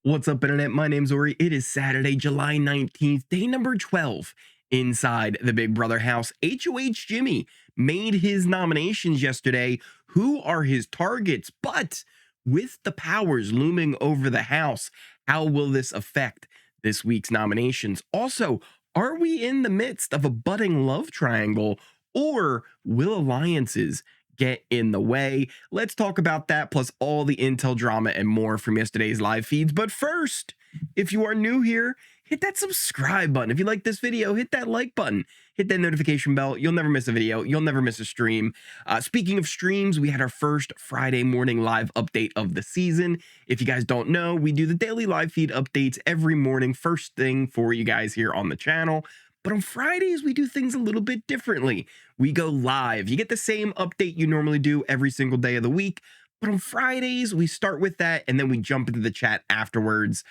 What's up, Internet? My name's Ori. It is Saturday, July 19th, day number 12 inside the Big Brother house. HOH Jimmy made his nominations yesterday. Who are his targets? But with the powers looming over the house, how will this affect this week's nominations? Also, are we in the midst of a budding love triangle, or will alliances get in the way? Let's talk about that, plus all the intel, drama, and more from yesterday's live feeds. But first, if you are new here, hit that subscribe button. If you like this video, hit that like button. Hit that notification bell. You'll never miss a video. You'll never miss a stream. Speaking of streams, we had our first Friday morning live update of the season. If you guys don't know, we do the daily live feed updates every morning, first thing for you guys here on the channel. But on Fridays, we do things a little bit differently. We go live. You get the same update you normally do every single day of the week. But on Fridays, we start with that, and then we jump into the chat afterwards.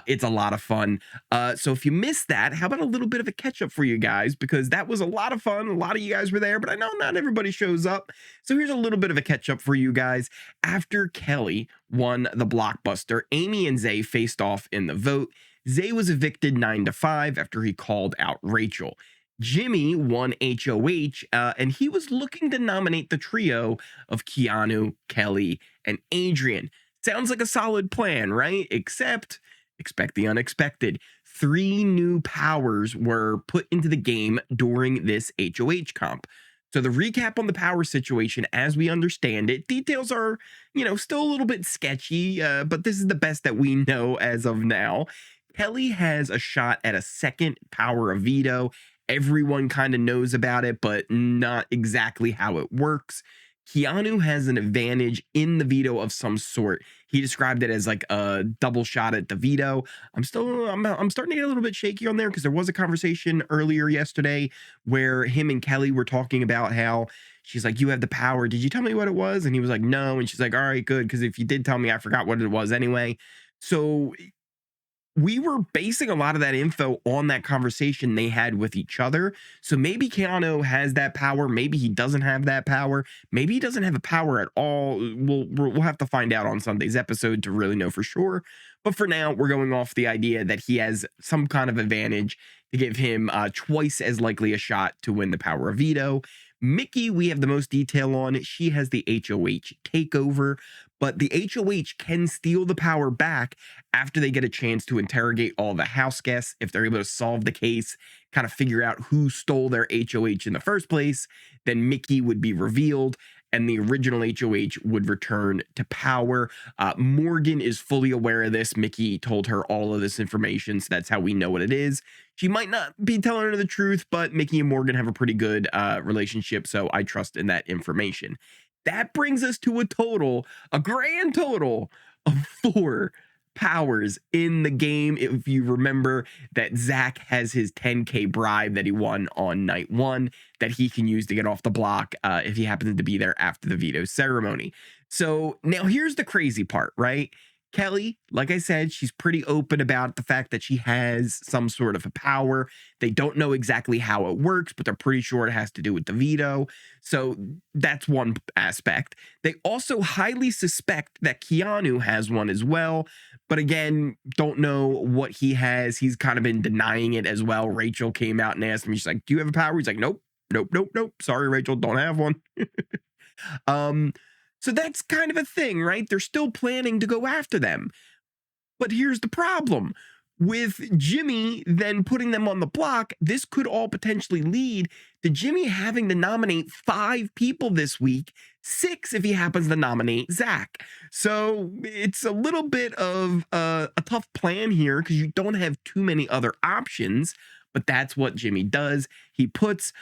It's a lot of fun. So if you missed that, how about a little bit of a catch-up for you guys? Because that was a lot of fun. A lot of you guys were there, but I know not everybody shows up. So here's a little bit of a catch-up for you guys. After Kelley won the blockbuster, Amy and Zay faced off in the vote. Zay was evicted 9-5 after he called out Rachel. Jimmy won HOH, and he was looking to nominate the trio of Keanu, Kelley, and Adrian. Sounds like a solid plan, right? Except, expect the unexpected. 3 new powers were put into the game during this HOH comp. So the recap on the power situation, as we understand it, details are, still a little bit sketchy, but this is the best that we know as of now. Kelley has a shot at a second power of veto. Everyone kind of knows about it, but not exactly how it works. Keanu has an advantage in the veto of some sort. He described it as like a double shot at the veto. I'm starting to get a little bit shaky on there because there was a conversation earlier yesterday where him and Kelley were talking about how she's like, "You have the power. Did you tell me what it was?" And he was like, "No." And she's like, "All right, good. Because if you did tell me, I forgot what it was anyway." So we were basing a lot of that info on that conversation they had with each other. So maybe Keanu has that power. Maybe he doesn't have that power. Maybe he doesn't have a power at all. We'll have to find out on Sunday's episode to really know for sure. But for now, we're going off the idea that he has some kind of advantage to give him twice as likely a shot to win the power of veto. Mickey, we have the most detail on. She has the HOH takeover, but the HOH can steal the power back after they get a chance to interrogate all the house guests. If they're able to solve the case, kind of figure out who stole their HOH in the first place, then Mickey would be revealed and the original HOH would return to power. Morgan is fully aware of this. Mickey told her all of this information, so that's how we know what it is. She might not be telling her the truth, but Mickey and Morgan have a pretty good relationship, so I trust in that information. That brings us to a grand total of 4 powers in the game. If you remember that Zach has his 10K bribe that he won on night 1 that he can use to get off the block if he happens to be there after the veto ceremony. So now here's the crazy part, right? Kelley, like I said, she's pretty open about the fact that she has some sort of a power. They don't know exactly how it works, but they're pretty sure it has to do with the veto. So that's one aspect. They also highly suspect that Keanu has one as well, but again, don't know what he has. He's kind of been denying it as well. Rachel came out and asked him, she's like, "Do you have a power?" He's like, "Nope, nope, nope, nope. Sorry, Rachel, don't have one." So that's kind of a thing, right? They're still planning to go after them. But here's the problem. With Jimmy then putting them on the block, this could all potentially lead to Jimmy having to nominate 5 people this week, 6 if he happens to nominate Zach. So it's a little bit of a tough plan here because you don't have too many other options, but that's what Jimmy does. He puts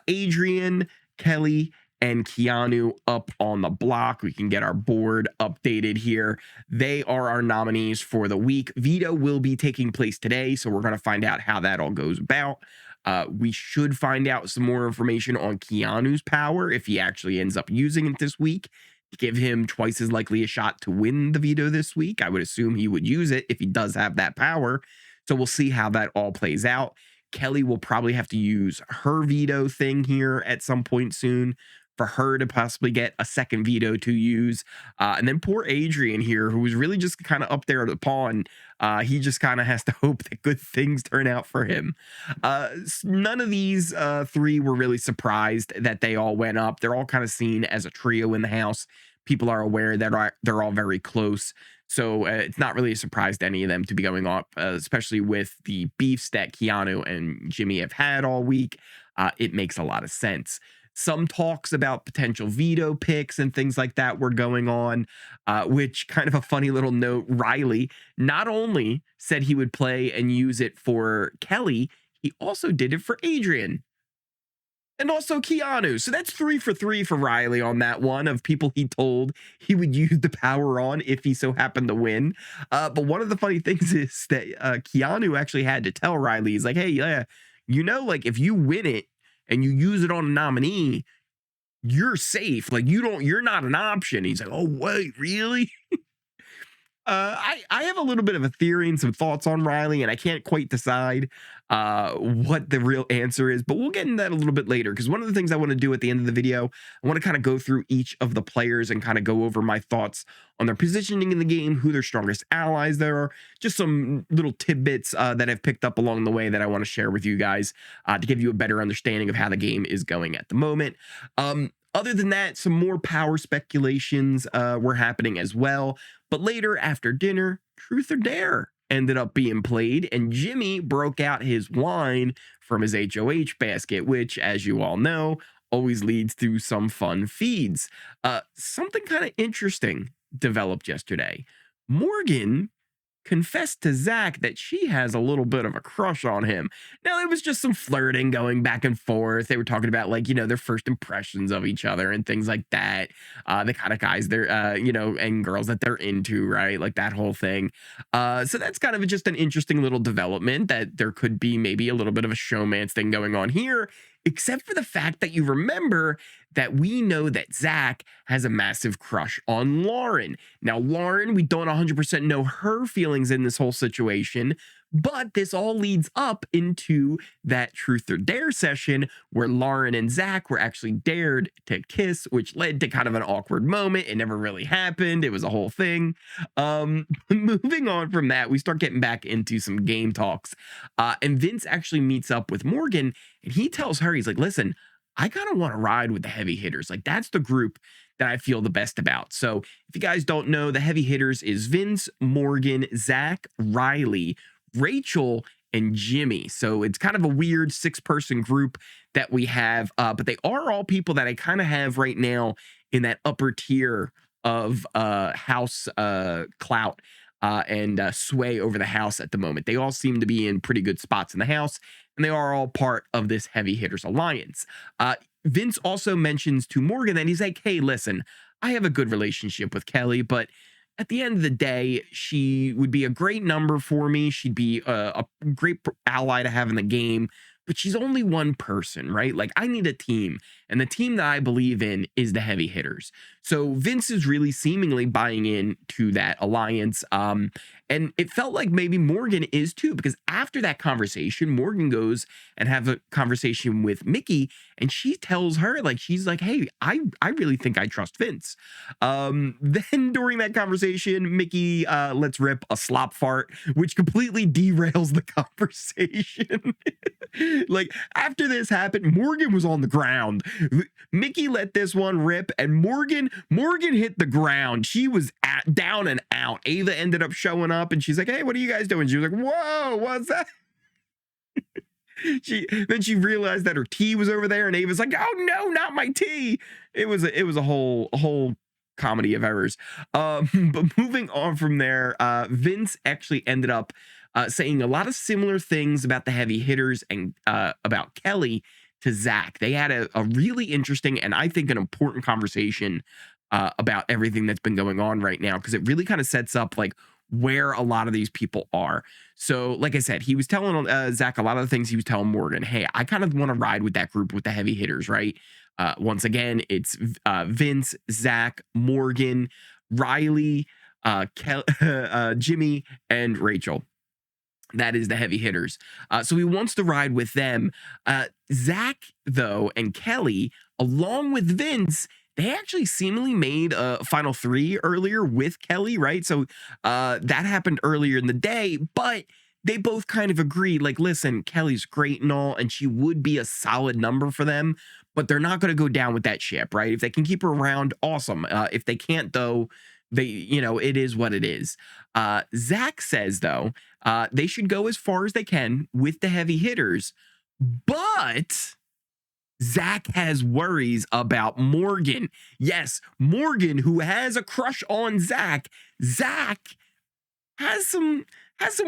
Adrian, Kelley, and Keanu up on the block. We can get our board updated here. They are our nominees for the week. Veto will be taking place today, so we're going to find out how that all goes about. We should find out some more information on Keanu's power if he actually ends up using it this week to give him twice as likely a shot to win the veto this week. I would assume he would use it if he does have that power. So we'll see how that all plays out. Kelley will probably have to use her veto thing here at some point soon. for her to possibly get a second veto to use. And then poor Adrian here, who was really just kind of up there at the pawn. He just kind of has to hope that good things turn out for him. None of these three were really surprised that they all went up. They're all kind of seen as a trio in the house. People are aware that they're all very close. So it's not really a surprise to any of them to be going up, especially with the beefs that Keanu and Jimmy have had all week. It makes a lot of sense. Some talks about potential veto picks and things like that were going on, which kind of a funny little note. Reilly not only said he would play and use it for Kelley, he also did it for Adrian and also Keanu. So that's 3 for 3 for Reilly on that one of people he told he would use the power on if he so happened to win. But one of the funny things is that Keanu actually had to tell Reilly, he's like, hey, yeah, like if you win it and you use it on a nominee, you're safe. Like you're not an option. He's like, oh, wait, really? I have a little bit of a theory and some thoughts on Reilly, and I can't quite decide what the real answer is, but we'll get into that a little bit later, because one of the things I want to do at the end of the video, I want to kind of go through each of the players and kind of go over my thoughts on their positioning in the game, who their strongest allies there are, just some little tidbits that I've picked up along the way that I want to share with you guys to give you a better understanding of how the game is going at the moment. Other than that, some more power speculations were happening as well. But later, after dinner, Truth or Dare ended up being played, and Jimmy broke out his wine from his HOH basket, which, as you all know, always leads to some fun feeds. Something kind of interesting developed yesterday. Morgan confessed to Zach that she has a little bit of a crush on him. Now, it was just some flirting going back and forth. They were talking about, like, their first impressions of each other and things like that. The kind of guys they're, and girls that they're into, right? Like that whole thing. So that's kind of just an interesting little development that there could be maybe a little bit of a showmance thing going on here, except for the fact that you remember that we know that Zach has a massive crush on Lauren. Now, Lauren, we don't 100% know her feelings in this whole situation, but this all leads up into that Truth or Dare session where Lauren and Zach were actually dared to kiss, which led to kind of an awkward moment. It never really happened. It was a whole thing. Moving on from that, we start getting back into some game talks. And Vince actually meets up with Morgan, and he tells her, he's like, listen, I kind of want to ride with the heavy hitters. Like, that's the group that I feel the best about. So if you guys don't know, the heavy hitters is Vince, Morgan, Zach, Reilly, Rachel, and Jimmy. So it's kind of a weird 6-person group that we have, but they are all people that I kind of have right now in that upper tier of house clout and sway over the house at the moment. They all seem to be in pretty good spots in the house, and they are all part of this heavy hitters alliance. Vince also mentions to Morgan that he's like, hey, listen, I have a good relationship with Kelley, but at the end of the day, she would be a great number for me. She'd be a great ally to have in the game, but she's only one person, right? Like, I need a team, and the team that I believe in is the heavy hitters. So Vince is really seemingly buying in to that alliance. And it felt like maybe Morgan is too, because after that conversation, Morgan goes and have a conversation with Mickey, and she tells her, like, she's like, hey, I really think I trust Vince. Then during that conversation, Mickey lets rip a slop fart, which completely derails the conversation. Like, after this happened, Morgan was on the ground. Mickey let this one rip, and Morgan hit the ground. She was down and out. Ava ended up showing up, and she's like, hey, what are you guys doing? She was like, whoa, what's that? Then she realized that her tea was over there, and Ava's like, oh no, not my tea. It was a whole comedy of errors. But moving on from there, Vince actually ended up saying a lot of similar things about the heavy hitters and about Kelley to Zach. They had a really interesting and I think an important conversation about everything that's been going on right now, because it really kind of sets up like where a lot of these people are. So like I said, he was telling Zach a lot of the things he was telling Morgan. Hey, I kind of want to ride with that group with the heavy hitters, right? Once again, it's Vince, Zach, Morgan, Reilly, Jimmy, and Rachel. That is the heavy hitters. So he wants to ride with them. Zach, though, and Kelley, along with Vince, they actually seemingly made a final three earlier with Kelley, right? So that happened earlier in the day, but they both kind of agreed, like, listen, Kelley's great and all, and she would be a solid number for them, but they're not going to go down with that ship, right? If they can keep her around, awesome. If they can't, though, it is what it is. Zach says, though, they should go as far as they can with the heavy hitters, but Zach has worries about Morgan. Yes, Morgan, who has a crush on Zach. Zach has some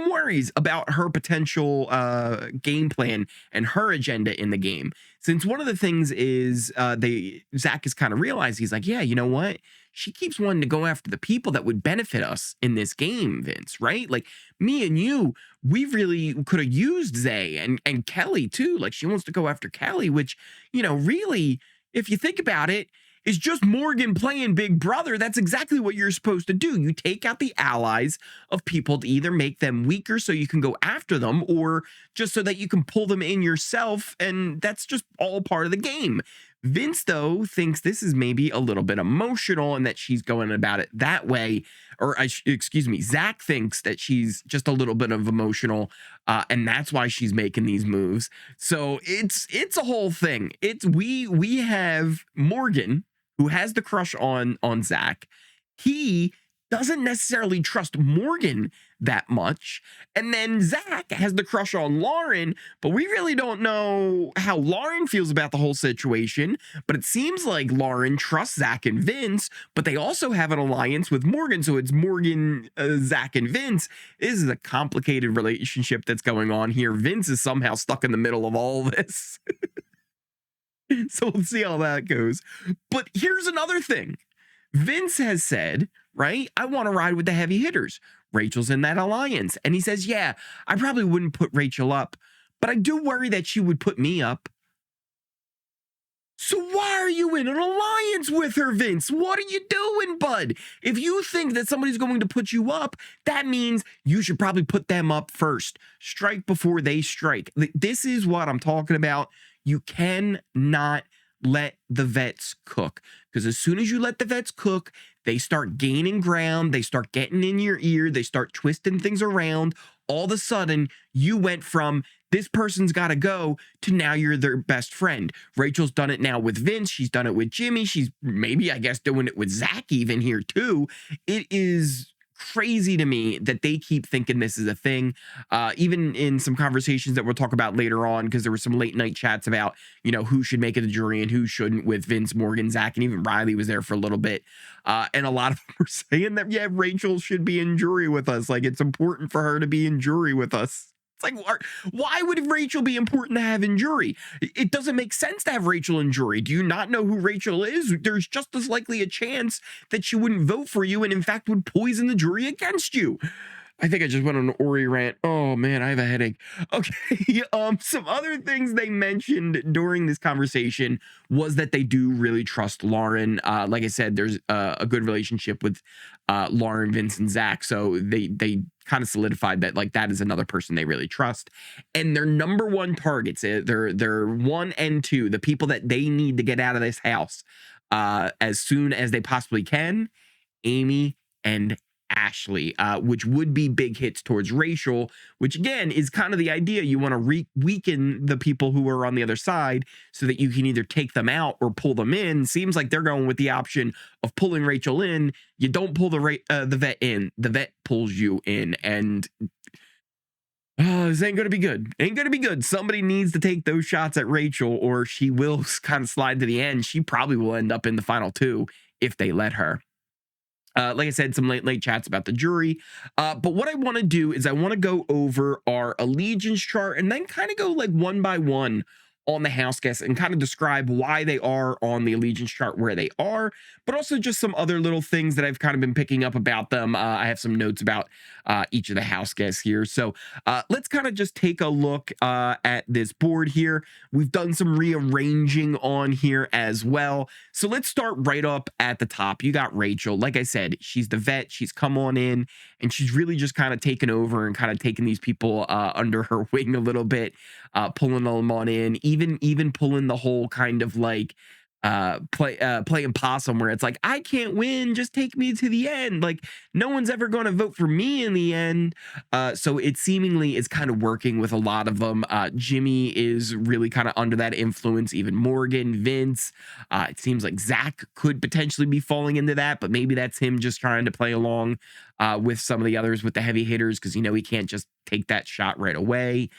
worries about her potential game plan and her agenda in the game. Since one of the things is Zach has kind of realized, he's like, yeah, you know what? She keeps wanting to go after the people that would benefit us in this game, Vince, right? Like me and you, we really could have used Zay and Kelley too. Like she wants to go after Kelley, which, really, if you think about it, is just Morgan playing Big Brother. That's exactly what you're supposed to do. You take out the allies of people to either make them weaker so you can go after them, or just so that you can pull them in yourself. And that's just all part of the game. Vince, though, thinks this is maybe a little bit emotional and that she's going about it that way. Or, excuse me, Zach thinks that she's just a little bit of emotional, and that's why she's making these moves. So it's a whole thing. We have Morgan, who has the crush on Zach. He doesn't necessarily trust Morgan that much. And then Zach has the crush on Lauren, but we really don't know how Lauren feels about the whole situation. But it seems like Lauren trusts Zach and Vince, but they also have an alliance with Morgan. So it's Morgan, Zach, and Vince. This is a complicated relationship that's going on here. Vince is somehow stuck in the middle of all this. So we'll see how that goes. But here's another thing. Vince has said, right, I want to ride with the heavy hitters. Rachel's in that alliance. And he says, yeah, I probably wouldn't put Rachel up, but I do worry that she would put me up. So why are you in an alliance with her, Vince? What are you doing, bud? If you think that somebody's going to put you up, that means you should probably put them up first. Strike before they strike. This is what I'm talking about. You cannot let the vets cook, because as soon as you let the vets cook, they start gaining ground. They start getting in your ear. They start twisting things around. All of a sudden, you went from this person's got to go to now you're their best friend. Rachel's done it now with Vince. She's done it with Jimmy. She's maybe, I guess, doing it with Zach even here too. It is crazy to me that they keep thinking this is a thing. Even in some conversations that we'll talk about later on, because there were some late night chats about, who should make it a jury and who shouldn't with Vince, Morgan, Zach, and even Reilly was there for a little bit. And a lot of them were saying that, yeah, Rachel should be in jury with us. Like, it's important for her to be in jury with us. It's like, why would Rachel be important to have in jury? It doesn't make sense to have Rachel in jury. Do you not know who Rachel is? There's just as likely a chance that she wouldn't vote for you and, in fact, would poison the jury against you. I think I just went on an Ori rant. Oh, man, I have a headache. Okay, some other things they mentioned during this conversation was that they do really trust Lauren. Like I said, there's a good relationship with Lauren, Vince, and Zach. So they kind of solidified that, like, that is another person they really trust. And their number one targets, they're 1 and 2, the people that they need to get out of this house as soon as they possibly can, Amy and Ashley, which would be big hits towards Rachel, which again is kind of the idea. You want to weaken the people who are on the other side so that you can either take them out or pull them in. Seems like they're going with the option of pulling Rachel in. You don't pull the vet in, the vet pulls you in, and this ain't gonna be good. Ain't gonna be good. Somebody needs to take those shots at Rachel, or she will kind of slide to the end. She probably will end up in the final 2 if they let her. Like I said, some late chats about the jury. But what I want to do is I want to go over our allegiance chart and then kind of go like one by one on the house guests and kind of describe why they are on the allegiance chart where they are, but also just some other little things that I've kind of been picking up about them. I have some notes about each of the house guests here. So let's kind of just take a look at this board here. We've done some rearranging on here as well. So let's start right up at the top. You got Rachel. Like I said, she's the vet. She's come on in and she's really just kind of taken over and kind of taking these people under her wing a little bit, pulling them on in, even pulling the whole kind of like playing possum where it's like, I can't win, just take me to the end, like no one's ever going to vote for me in the end. So it seemingly is kind of working with a lot of them. Jimmy is really kind of under that influence, even Morgan, Vince. It seems like Zach could potentially be falling into that, but maybe that's him just trying to play along with some of the others, with the heavy hitters, because he can't just take that shot right away.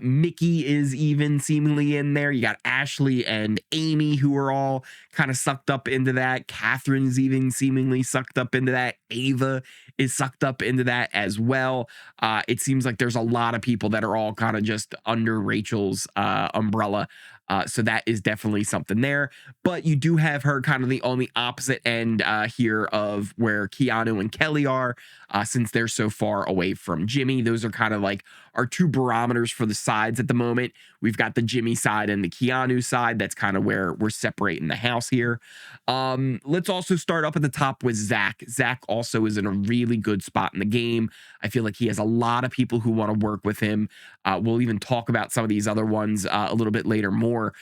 Mickey is even seemingly in there. You got Ashley and Amy, who are all kind of sucked up into that. Catherine's even seemingly sucked up into that. Ava is sucked up into that as well. It seems like there's a lot of people that are all kind of just under Rachel's umbrella. So that is definitely something there. But you do have her kind of on the opposite end here of where Keanu and Kelley are, since they're so far away from Jimmy. Those are kind of like our two barometers for the sides at the moment. We've got the Jimmy side and the Keanu side. That's kind of where we're separating the house here. Let's also start up at the top with Zach. Zach also is in a really good spot in the game. I feel like he has a lot of people who want to work with him. We'll even talk about some of these other ones a little bit later more.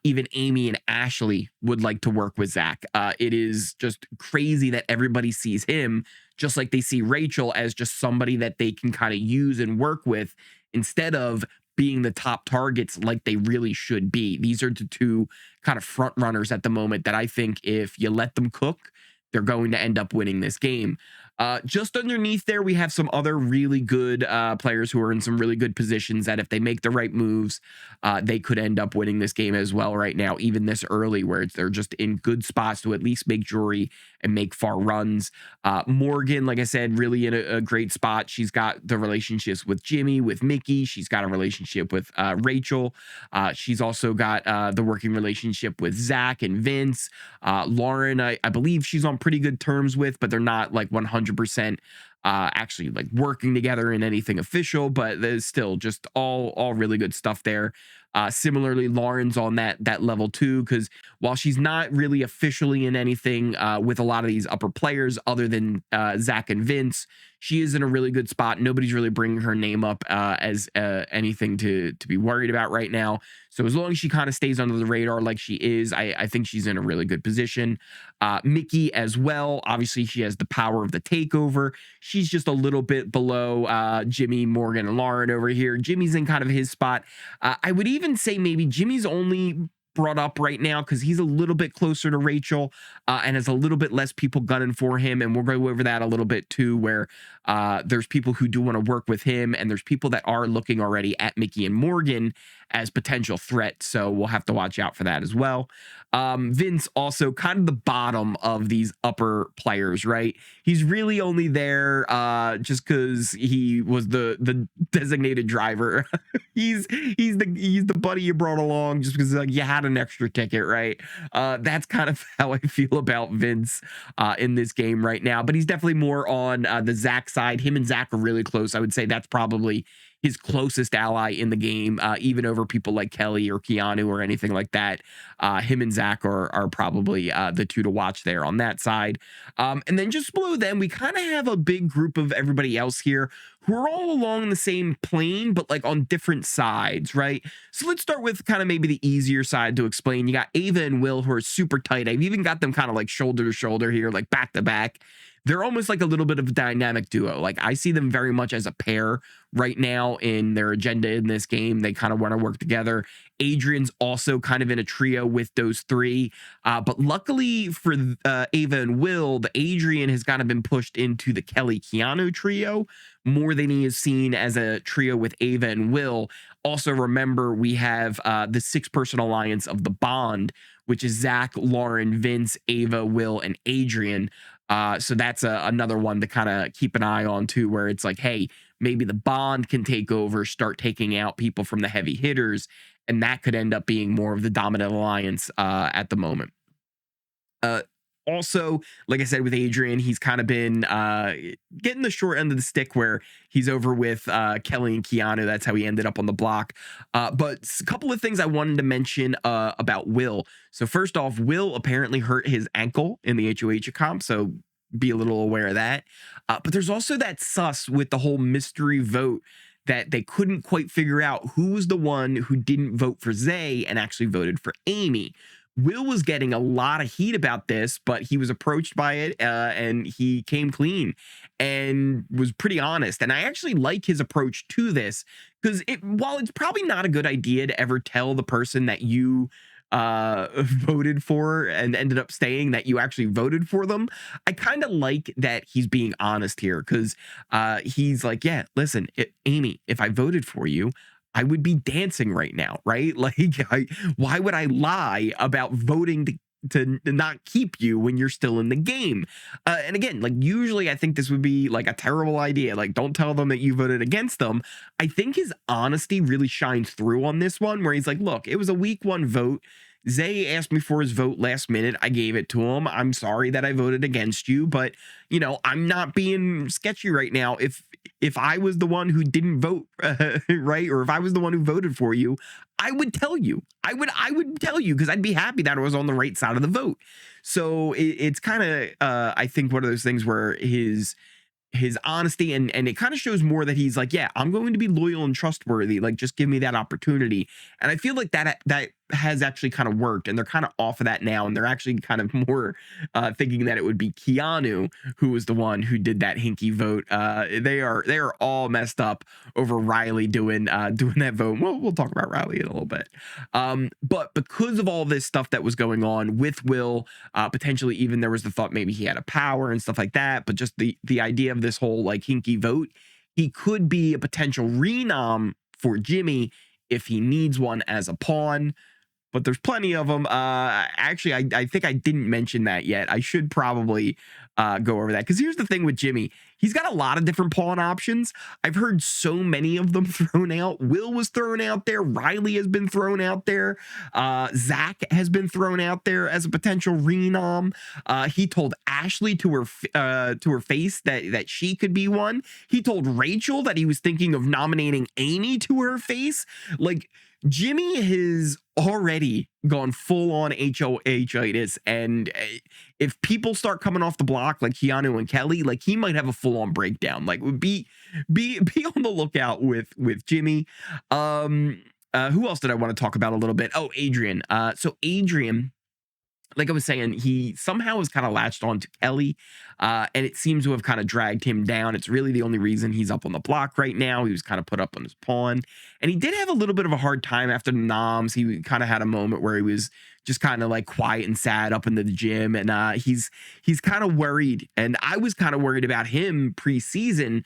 Even Amy and Ashley would like to work with Zach. It is just crazy that everybody sees him just like they see Rachel as just somebody that they can kind of use and work with, instead of being the top targets like they really should be. These are the two kind of front runners at the moment that I think if you let them cook, they're going to end up winning this game. Just underneath there, we have some other really good players who are in some really good positions that if they make the right moves, they could end up winning this game as well right now, even this early, where they're just in good spots to at least make jewelry and make far runs. Morgan, like I said, really in a great spot. She's got the relationships with Jimmy, with Mickey. She's got a relationship with Rachel. She's also got the working relationship with Zach and Vince. Lauren, I believe she's on pretty good terms with, but they're not like 100% actually like working together in anything official, but there's still just all really good stuff there. Similarly, Lauren's on that level too, because while she's not really officially in anything with a lot of these upper players other than Zach and Vince, she is in a really good spot. Nobody's really bringing her name up as anything to be worried about right now. So as long as she kind of stays under the radar like she is, I think she's in a really good position. Mickey as well. Obviously, she has the power of the takeover. She's just a little bit below Jimmy, Morgan, and Lauren over here. Jimmy's in kind of his spot. I would even say maybe Jimmy's only brought up right now because he's a little bit closer to Rachel and has a little bit less people gunning for him. And we'll go over that a little bit too, where there's people who do want to work with him, and there's people that are looking already at Mickey and Morgan as potential threats. So we'll have to watch out for that as well. Vince also kind of the bottom of these upper players, right? He's really only there just because he was the designated driver. he's the buddy you brought along just because like you had an extra ticket, right? That's kind of how I feel about Vince in this game right now. But he's definitely more on the Zach side. Him and Zach are really close. I would say that's probably his closest ally in the game, even over people like Kelley or Keanu or anything like that. Him and Zach are probably the two to watch there on that side. And then just below them, we kind of have a big group of everybody else here who are all along the same plane, but like on different sides, right? So let's start with kind of maybe the easier side to explain. You got Ava and Will, who are super tight. I've even got them kind of like shoulder to shoulder here, like back to back. They're almost like a little bit of a dynamic duo. Like I see them very much as a pair right now in their agenda in this game. They kind of want to work together. Adrian's also kind of in a trio with those three. But luckily for Ava and Will, the Adrian has kind of been pushed into the Kelley Keanu trio more than he is seen as a trio with Ava and Will. Also, remember, we have the 6-person alliance of the Bond, which is Zach, Lauren, Vince, Ava, Will, and Adrian. So that's another one to kind of keep an eye on too, where it's like, hey, maybe the Bond can take over, start taking out people from the heavy hitters, and that could end up being more of the dominant alliance at the moment. Also, like I said, with Adrian, he's kind of been getting the short end of the stick where he's over with Kelley and Keanu. That's how he ended up on the block. But a couple of things I wanted to mention about Will. So first off, Will apparently hurt his ankle in the HOH comp. So be a little aware of that. But there's also that sus with the whole mystery vote that they couldn't quite figure out who was the one who didn't vote for Zay and actually voted for Amy. Will was getting a lot of heat about this, but he was approached by it and he came clean and was pretty honest. And I actually like his approach to this because while it's probably not a good idea to ever tell the person that you voted for and ended up staying that you actually voted for them, I kind of like that he's being honest here because he's like, yeah, listen, Amy, if I voted for you, I would be dancing right now, right? Like, why would I lie about voting to not keep you when you're still in the game? And again, like usually I think this would be like a terrible idea. Like, don't tell them that you voted against them. I think his honesty really shines through on this one where he's like, look, it was a week 1 vote. Zay asked me for his vote last minute. I gave it to him. I'm sorry that I voted against you, but you know, I'm not being sketchy right now. If I was the one who didn't vote, right, or if I was the one who voted for you, I would tell you. I would tell you because I'd be happy that I was on the right side of the vote. So it's kind of I think one of those things where his honesty and it kind of shows more that he's like, yeah, I'm going to be loyal and trustworthy. Like, just give me that opportunity. And I feel like that has actually kind of worked, and they're kind of off of that now, and they're actually kind of more thinking that it would be Keanu who was the one who did that hinky vote. They are all messed up over Reilly doing that vote. We'll talk about Reilly in a little bit. But because of all this stuff that was going on with Will, potentially even there was the thought maybe he had a power and stuff like that, but just the idea of this whole like hinky vote, he could be a potential renom for Jimmy if he needs one as a pawn. But there's plenty of them. Actually, I think I didn't mention that yet. I should probably go over that because here's the thing with Jimmy. He's got a lot of different pawn options. I've heard so many of them thrown out. Will was thrown out there. Reilly has been thrown out there. Zach has been thrown out there as a potential renom. He told Ashley to her face that she could be one. He told Rachel that he was thinking of nominating Amy to her face. Like, Jimmy has already gone full on HOH-itis, and if people start coming off the block like Keanu and Kelley, like he might have a full on breakdown. Like, be on the lookout with Jimmy. Who else did I want to talk about a little bit? Oh, Adrian. So Adrian, like I was saying, he somehow has kind of latched on to Kelley, and it seems to have kind of dragged him down. It's really the only reason he's up on the block right now. He was kind of put up on his pawn, and he did have a little bit of a hard time after the noms. He kind of had a moment where he was just kind of like quiet and sad up in the gym, and he's kind of worried. And I was kind of worried about him preseason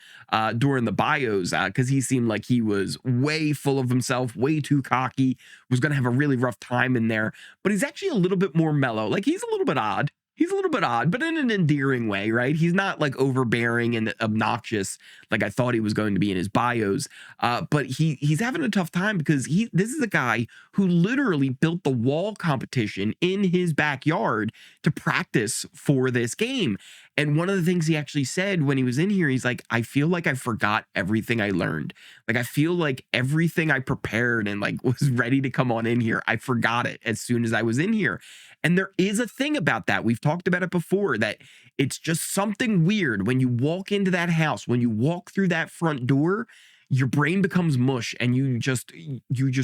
during the bios because he seemed like he was way full of himself, way too cocky, was going to have a really rough time in there. But he's actually a little bit more mellow. Like, he's a little bit odd. He's a little bit odd, but in an endearing way, right? He's not like overbearing and obnoxious like I thought he was going to be in his bios. But he's having a tough time because this is a guy who literally built the wall competition in his backyard to practice for this game. And one of the things he actually said when he was in here, he's like, I feel like I forgot everything I learned. Like, I feel like everything I prepared and like was ready to come on in here, I forgot it as soon as I was in here. And there is a thing about that. We've talked about it before, that it's just something weird when you walk into that house, when you walk through that front door, your brain becomes mush and you just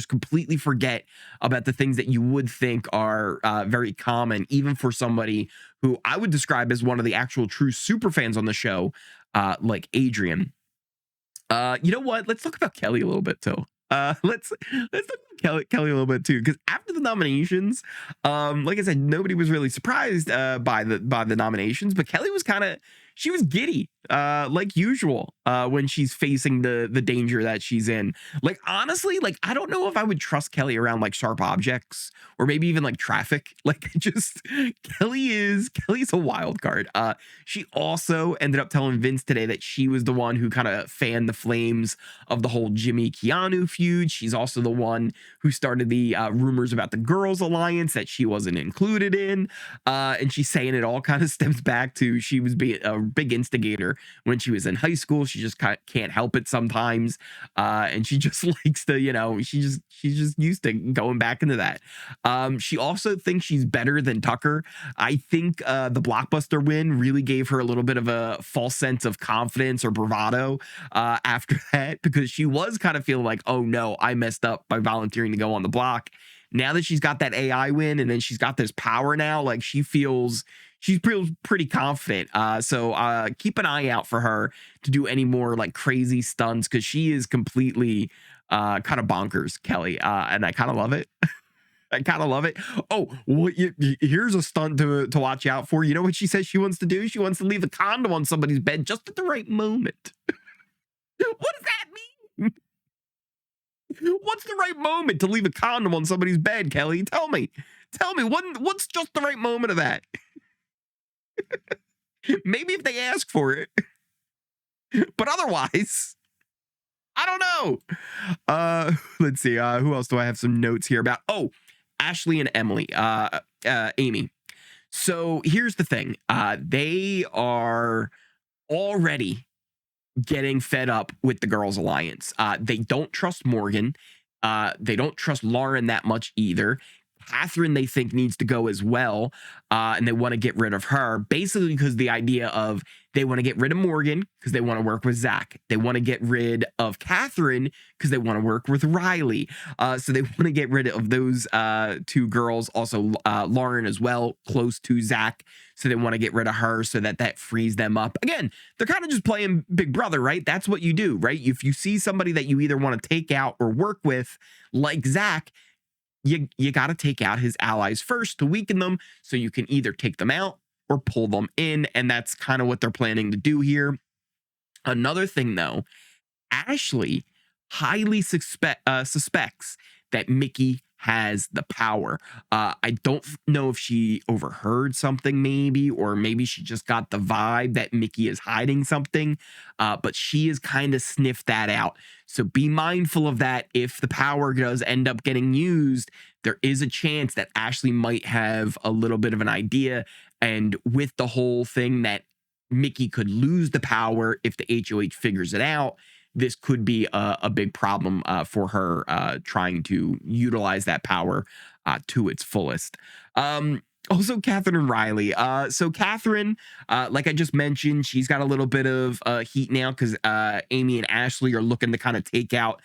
completely forget about the things that you would think are very common, even for somebody who I would describe as one of the actual true super fans on the show, like Adrian. You know what? Let's talk about Kelley a little bit too. Let's talk about Kelley a little bit too, because after the nominations, like I said, nobody was really surprised by the nominations, but Kelley was she was giddy, like usual, when she's facing the danger that she's in. Like, honestly, like, I don't know if I would trust Kelley around like sharp objects or maybe even like traffic. Like, just Kelley's a wild card. She also ended up telling Vince today that she was the one who kind of fanned the flames of the whole Jimmy Keanu feud. She's also the one who started the rumors about the girls alliance that she wasn't included in. And she's saying it all kind of stems back to she was being a big instigator her when she was in high school. She just can't help it sometimes. And she just likes to, she's just used to going back into that. She also thinks she's better than Tucker. I think the Blockbuster win really gave her a little bit of a false sense of confidence or bravado after that, because she was kind of feeling like, oh no, I messed up by volunteering to go on the block. Now that she's got that AI win and then she's got this power now, like she feels pretty confident. So keep an eye out for her to do any more like crazy stunts, because she is completely kind of bonkers, Kelley. And I kind of love it. I kind of love it. Oh, here's a stunt to watch out for. You know what she says she wants to do? She wants to leave a condom on somebody's bed just at the right moment. What does that mean? What's the right moment to leave a condom on somebody's bed, Kelley? Tell me. What's just the right moment of that? Maybe if they ask for it. But otherwise, I don't know. Let's see. Who else do I have some notes here about? Oh, Ashley and Amy. So here's the thing. They are already getting fed up with the Girls Alliance. They don't trust Morgan. They don't trust Lauren that much either. Catherine, they think, needs to go as well, and they want to get rid of her, basically because the idea of they want to get rid of Morgan because they want to work with Zach. They want to get rid of Catherine because they want to work with Reilly. So they want to get rid of those two girls, also Lauren as well, close to Zach. So they want to get rid of her so that frees them up. Again, they're kind of just playing Big Brother, right? That's what you do, right? If you see somebody that you either want to take out or work with, like Zach, you got to take out his allies first to weaken them so you can either take them out or pull them in. And that's kind of what they're planning to do here. Another thing, though, Ashley highly suspects that Michie has the power. I don't know if she overheard something maybe, or maybe she just got the vibe that Michie is hiding something, but she has kind of sniffed that out. So be mindful of that. If the power does end up getting used, there is a chance that Ashley might have a little bit of an idea. And with the whole thing that Michie could lose the power if the HOH figures it out, this could be a big problem for her trying to utilize that power to its fullest. Also, Catherine and Reilly. So Catherine, like I just mentioned, she's got a little bit of heat now because Amy and Ashley are looking to kind of take out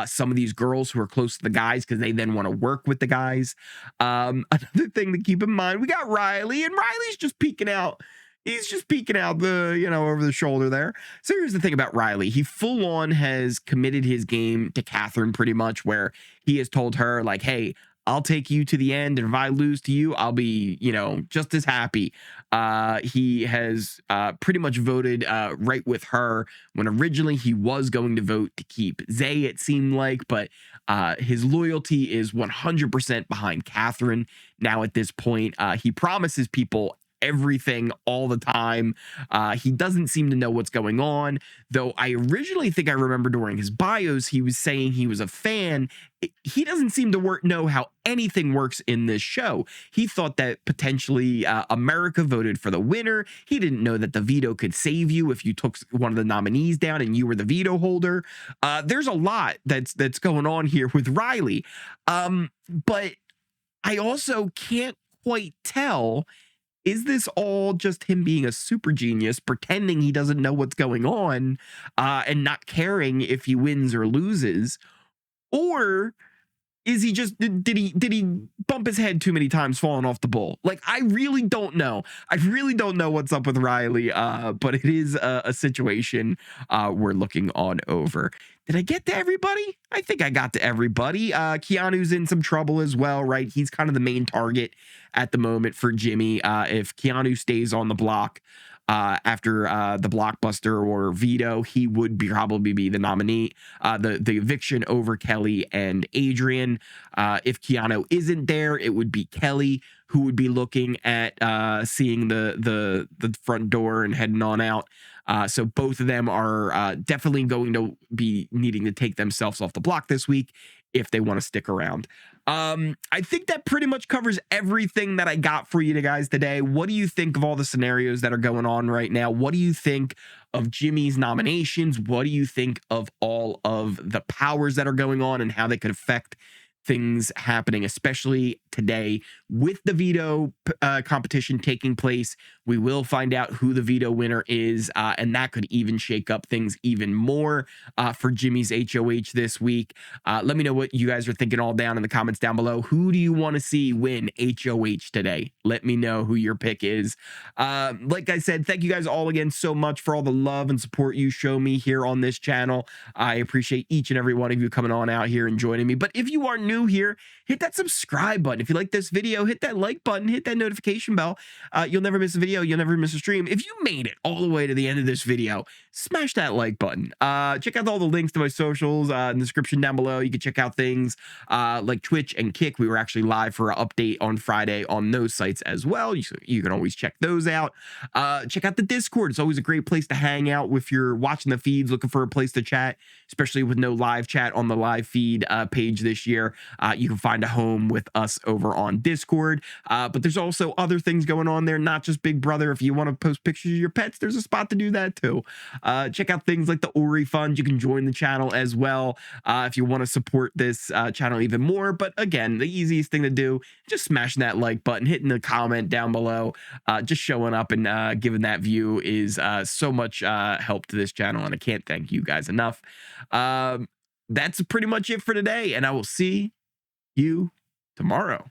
some of these girls who are close to the guys because they then want to work with the guys. Another thing to keep in mind, we got Reilly, and Reilly's just peeking out. He's just peeking out the, over the shoulder there. So here's the thing about Reilly. He full on has committed his game to Catherine pretty much, where he has told her like, hey, I'll take you to the end. And if I lose to you, I'll be, just as happy. He has pretty much voted right with her when originally he was going to vote to keep Zay, it seemed like, but his loyalty is 100% behind Catherine. Now at this point, he promises people everything all the time. He doesn't seem to know what's going on, though I originally think I remember during his bios he was saying he was a fan. He doesn't seem to know how anything works in this show. He thought that potentially America voted for the winner. He didn't know that the veto could save you if you took one of the nominees down and you were the veto holder. There's a lot that's going on here with Reilly, but I also can't quite tell, is this all just him being a super genius, pretending he doesn't know what's going on, and not caring if he wins or loses? Or is he just, did he bump his head too many times falling off the bull? Like, I really don't know. I really don't know what's up with Reilly, but it is a situation we're looking on over. Did I get to everybody? I think I got to everybody. Keanu's in some trouble as well, right? He's kind of the main target at the moment for Jimmy. If Keanu stays on the block after the blockbuster or veto, he would probably be the nominee. The eviction over Kelley and Adrian. If Keanu isn't there, it would be Kelley who would be looking at seeing the front door and heading on out. So both of them are definitely going to be needing to take themselves off the block this week if they want to stick around. I think that pretty much covers everything that I got for you guys today. What do you think of all the scenarios that are going on right now? What do you think of Jimmy's nominations? What do you think of all of the powers that are going on and how they could affect things happening, especially today with the veto competition taking place? We will find out who the veto winner is, and that could even shake up things even more for Jimmy's HOH this week. Let me know what you guys are thinking all down in the comments down below. Who do you want to see win HOH today? Let me know who your pick is. Like I said, thank you guys all again so much for all the love and support you show me here on this channel. I appreciate each and every one of you coming on out here and joining me. But if you are new here, hit that subscribe button. If you like this video, hit that like button, hit that notification bell. You'll never miss a video. You'll never miss a stream. If you made it all the way to the end of this video, smash that like button. Check out all the links to my socials in the description down below. You can check out things like Twitch and Kick. We were actually live for an update on Friday on those sites as well. You can always check those out. Check out the Discord. It's always a great place to hang out if you're watching the feeds, looking for a place to chat, especially with no live chat on the live feed page this year. You can find a home with us over on Discord. But there's also other things going on there, not just Big Brother. If you want to post pictures of your pets, there's a spot to do that too. Check out things like the Ori Fund. You can join the channel as well if you want to support this channel even more. But again, the easiest thing to do, just smashing that like button, hitting the comment down below, just showing up and giving that view is so much help to this channel, and I can't thank you guys enough. That's pretty much it for today, and I will see you tomorrow.